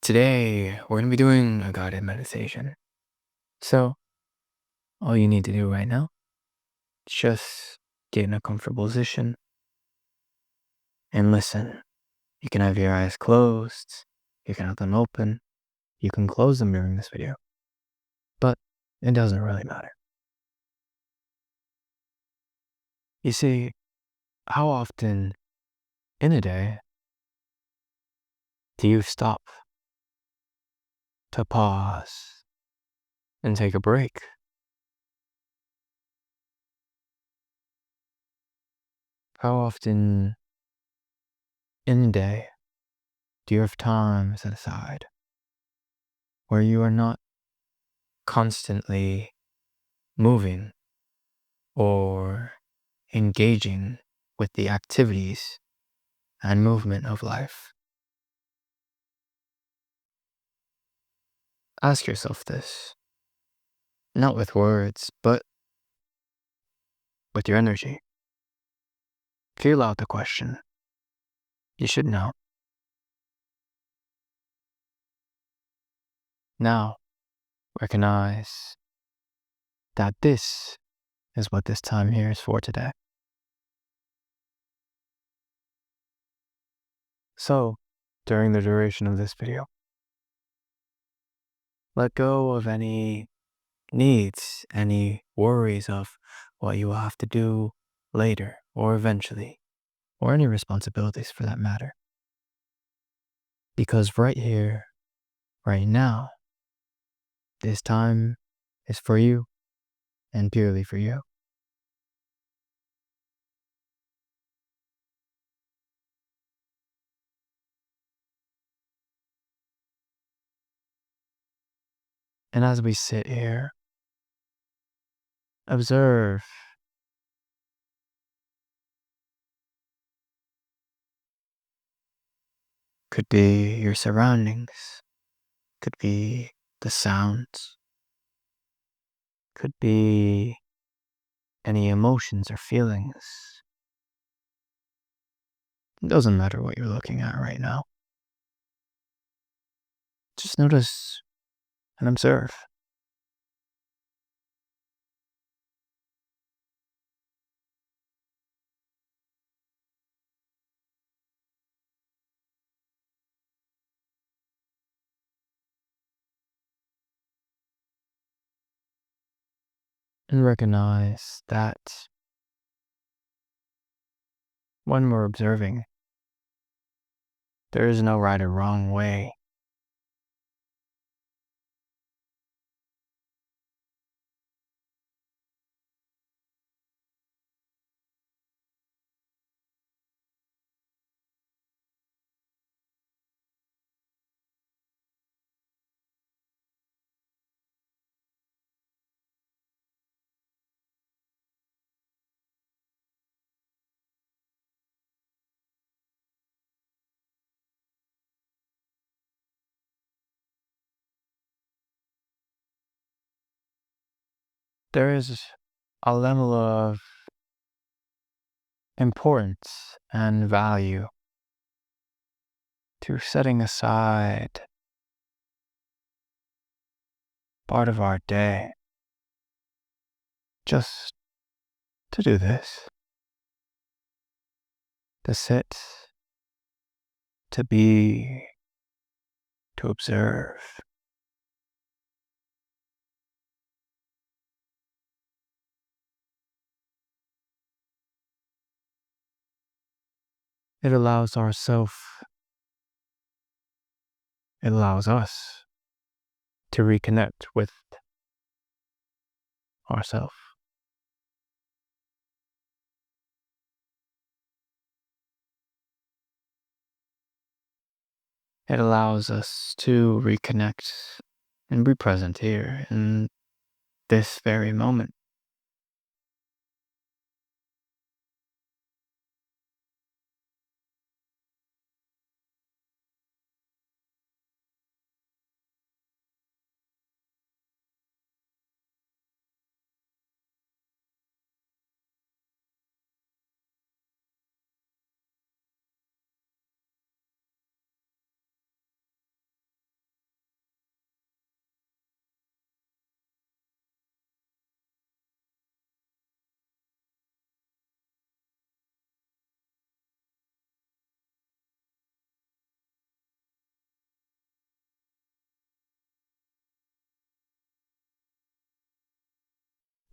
Today, we're going to be doing a guided meditation. So, all you need to do right now is just get in a comfortable position and listen. You can have your eyes closed, you can have them open, you can close them during this video, but it doesn't really matter. You see, how often in a day do you stop to pause and take a break? How often in a day do you have time set aside where you are not constantly moving or engaging with the activities and movement of life? Ask yourself this, not with words, but with your energy. Feel out the question. You should know. Now, recognize that this is what this time here is for today. So, during the duration of this video, let go of any needs, any worries of what you will have to do later or eventually, or any responsibilities for that matter. Because right here, right now, this time is for you and purely for you. And as we sit here, observe could be your surroundings, could be the sounds, could be any emotions or feelings. It doesn't matter what you're looking at right now. Just notice and observe. And recognize that when we're observing, there is no right or wrong way. There is a level of importance and value to setting aside part of our day just to do this, to sit, to be, to observe. It allows us to reconnect with ourself. It allows us to reconnect and be present here in this very moment.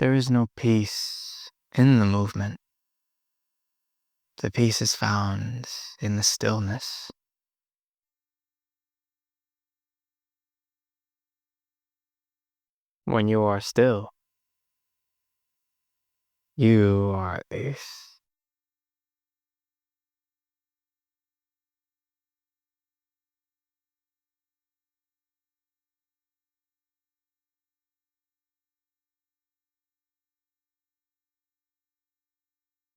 There is no peace in the movement. The peace is found in the stillness. When you are still, you are at peace.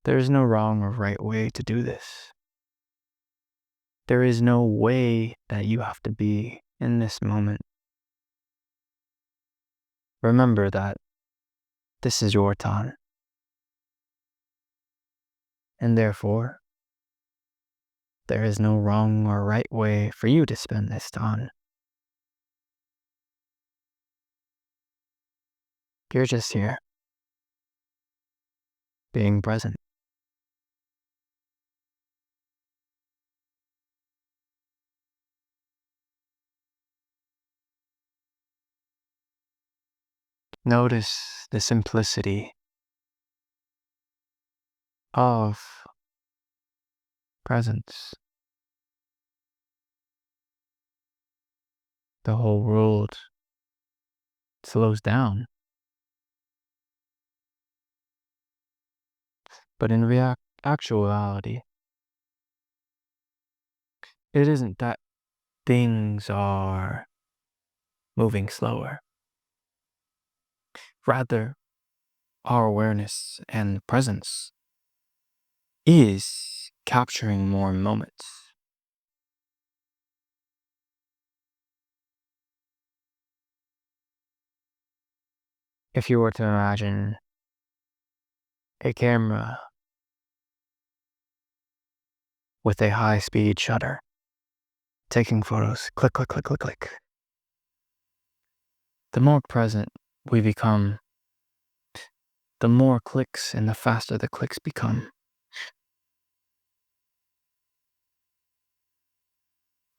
There is no wrong or right way to do this. There is no way that you have to be in this moment. Remember that this is your time. And therefore, there is no wrong or right way for you to spend this time. You're just here, being present. Notice the simplicity of presence. The whole world slows down. But in actuality, it isn't that things are moving slower. Rather, our awareness and presence is capturing more moments. If you were to imagine a camera with a high-speed shutter, taking photos, click, click, click, click, click. The more present we become, the more clicks and the faster the clicks become.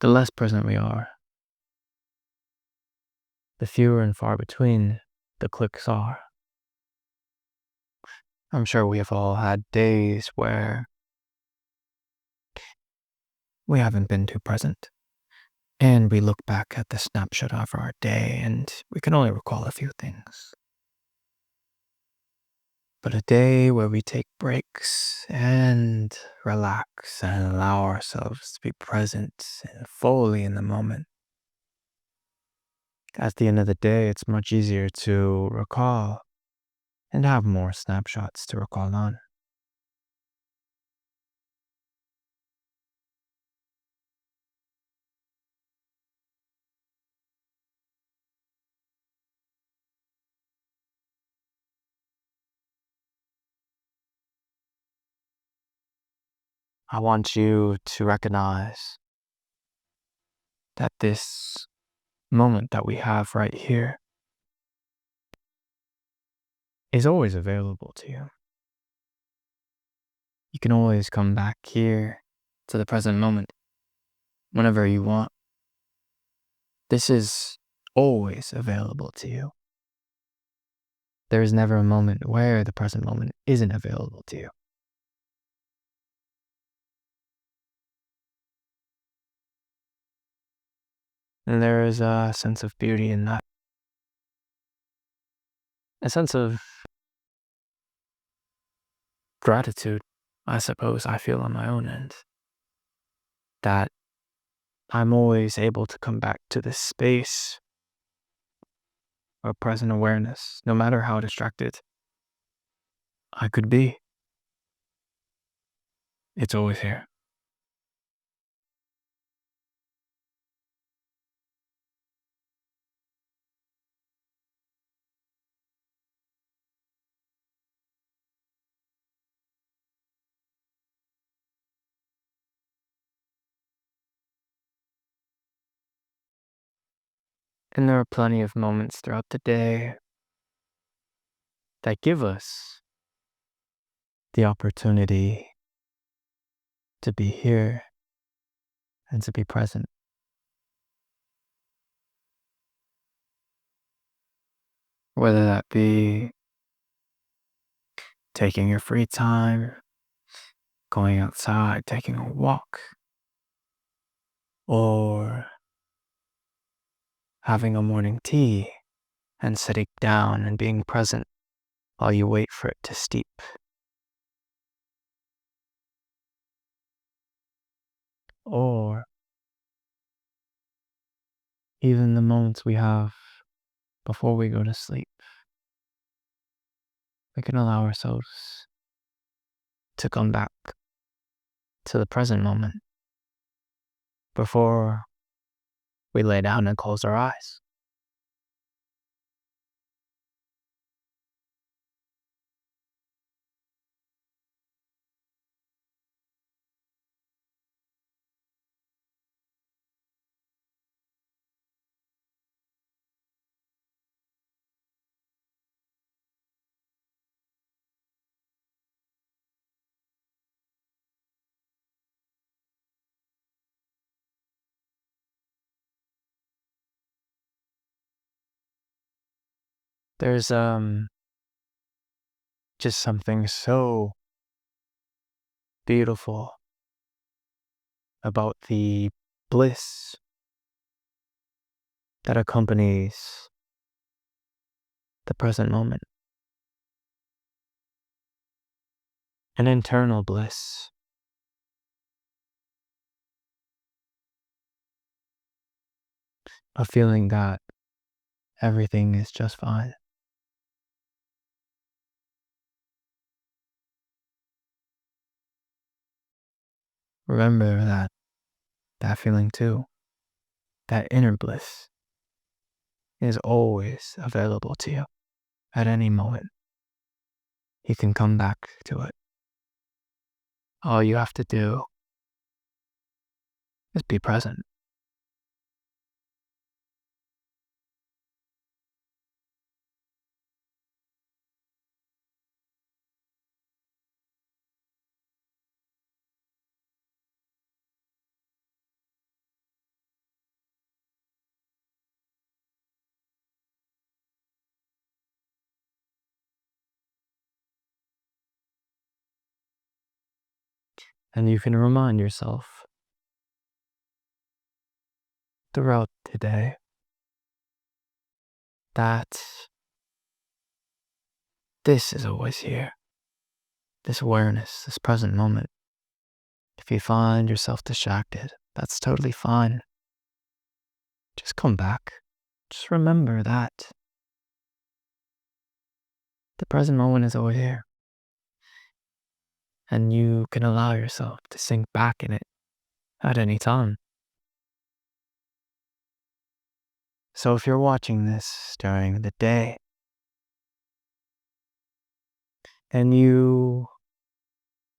The less present we are, the fewer and far between the clicks are. I'm sure we have all had days where we haven't been too present. And we look back at the snapshot of our day and we can only recall a few things. But a day where we take breaks and relax and allow ourselves to be present and fully in the moment. At the end of the day, it's much easier to recall and have more snapshots to recall on. I want you to recognize that this moment that we have right here is always available to you. You can always come back here to the present moment whenever you want. This is always available to you. There is never a moment where the present moment isn't available to you. And there is a sense of beauty in that. A sense of gratitude, I suppose I feel on my own end. That I'm always able to come back to this space of present awareness, no matter how distracted I could be. It's always here. And there are plenty of moments throughout the day that give us the opportunity to be here and to be present. Whether that be taking your free time, going outside, taking a walk, or having a morning tea and sitting down and being present while you wait for it to steep. Or even the moments we have before we go to sleep. We can allow ourselves to come back to the present moment before we lay down and close our eyes. There's just something so beautiful about the bliss that accompanies the present moment. An internal bliss. A feeling that everything is just fine. Remember that feeling too. That inner bliss is always available to you at any moment. You can come back to it. All you have to do is be present. And you can remind yourself throughout the day that this is always here. This awareness, this present moment. If you find yourself distracted, that's totally fine. Just come back. Just remember that the present moment is always here. And you can allow yourself to sink back in it at any time. So if you're watching this during the day and you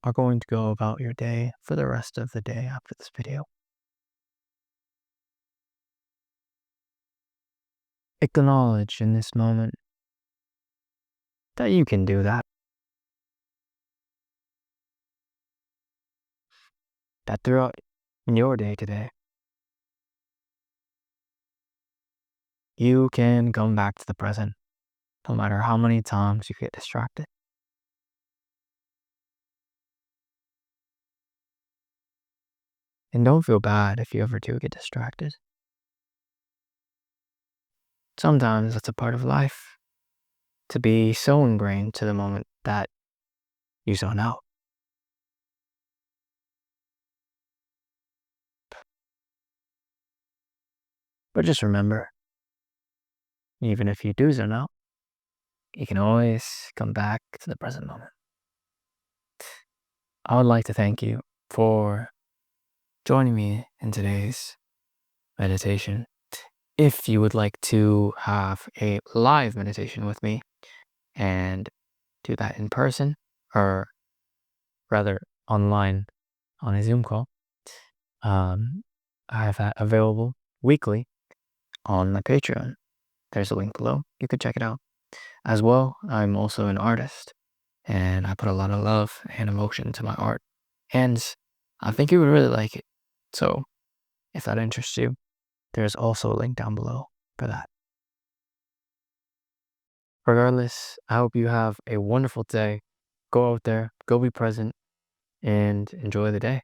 are going to go about your day for the rest of the day after this video, acknowledge in this moment that you can do that. That throughout your day today, you can come back to the present, no matter how many times you get distracted. And don't feel bad if you ever do get distracted. Sometimes that's a part of life, to be so ingrained to the moment that you zone out. But just remember, even if you do zone out, you can always come back to the present moment. I would like to thank you for joining me in today's meditation. If you would like to have a live meditation with me and do that in person, or rather online on a Zoom call, I have that available weekly on my Patreon. There's a link below. You could check it out. As well, I'm also an artist, and I put a lot of love and emotion into my art. And I think you would really like it. So if that interests you, there's also a link down below for that. Regardless, I hope you have a wonderful day. go out there, go be present, and enjoy the day.